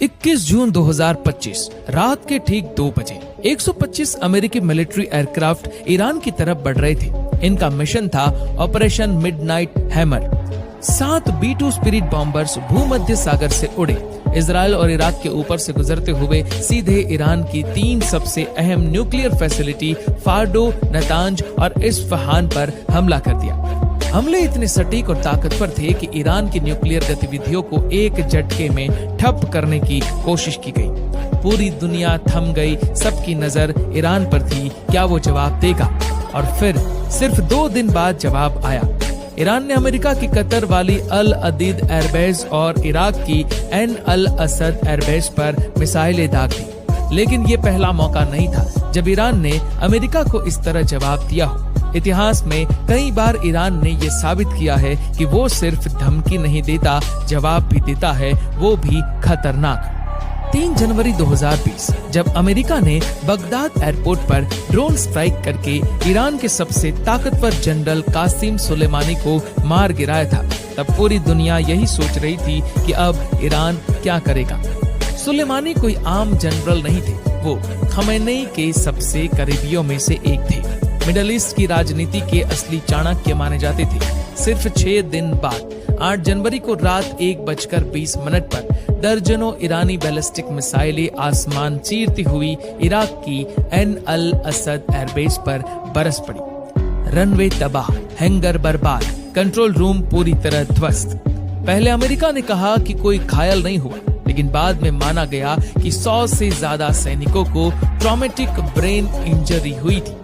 21 जून 2025 रात के ठीक 2 बजे 125 अमेरिकी मिलिट्री एयरक्राफ्ट ईरान की तरफ बढ़ रहे थे। इनका मिशन था operation midnight hammer. 7 B-2 spirit bombers भूमध्य सागर से उड़े, इजराइल और इराक के ऊपर से गुजरते हुए सीधे ईरान की 3 सबसे अहम न्यूक्लियर फैसिलिटी फार्डो, नतांज और इस्फहान पर हमला कर दिया। हमले इतने सटीक और ताकतवर थे कि ईरान की न्यूक्लियर गतिविधियों को एक झटके में ठप करने की कोशिश की गई। पूरी दुनिया थम गई, सबकी नजर ईरान पर थी, क्या वो जवाब देगा। और फिर सिर्फ 2 दिन बाद जवाब आया। ईरान ने अमेरिका की कतर वाली अल अदीद एयरबेस और इराक की एन अल असद एयरबेस पर मिसाइलें दाग दी। लेकिन ये पहला मौका नहीं था जब ईरान ने अमेरिका को इस तरह जवाब दिया हो। इतिहास में कई बार ईरान ने ये साबित किया है कि वो सिर्फ धमकी नहीं देता, जवाब भी देता है, वो भी खतरनाक। 3 जनवरी 2020 जब अमेरिका ने बगदाद एयरपोर्ट पर ड्रोन स्ट्राइक करके ईरान के सबसे ताकतवर जनरल कासिम सुलेमानी को मार गिराया था, तब पूरी दुनिया यही सोच रही थी कि अब ईरान क्या करेगा। सुलेमानी कोई आम जनरल नहीं थे, वो खमेनी के सबसे करीबियों में से एक थे। मिडल ईस्ट की राजनीति के असली चाणक्य माने जाते थे। सिर्फ 6 दिन बाद 8 जनवरी को रात 1:20 पर दर्जनों ईरानी बैलिस्टिक मिसाइलें आसमान चीरती हुई इराक की एन अल असद एयरबेस पर बरस पड़ी। रनवे तबाह, हैंगर बर्बाद, कंट्रोल रूम पूरी तरह ध्वस्त। पहले अमेरिका ने कहा कि कोई घायल नहीं हुआ, लेकिन बाद में माना गया कि 100 से ज्यादा सैनिकों को ट्रॉमेटिक ब्रेन इंजरी हुई थी।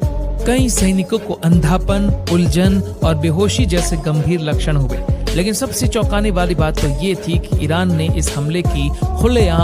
कई सैनिकों को अंधापन, उलझन और बेहोशी जैसे गंभीर लक्षण हुए। लेकिन सबसे चौंकाने वाली बात तो ये थी कि ईरान ने इस हमले की खुलेआम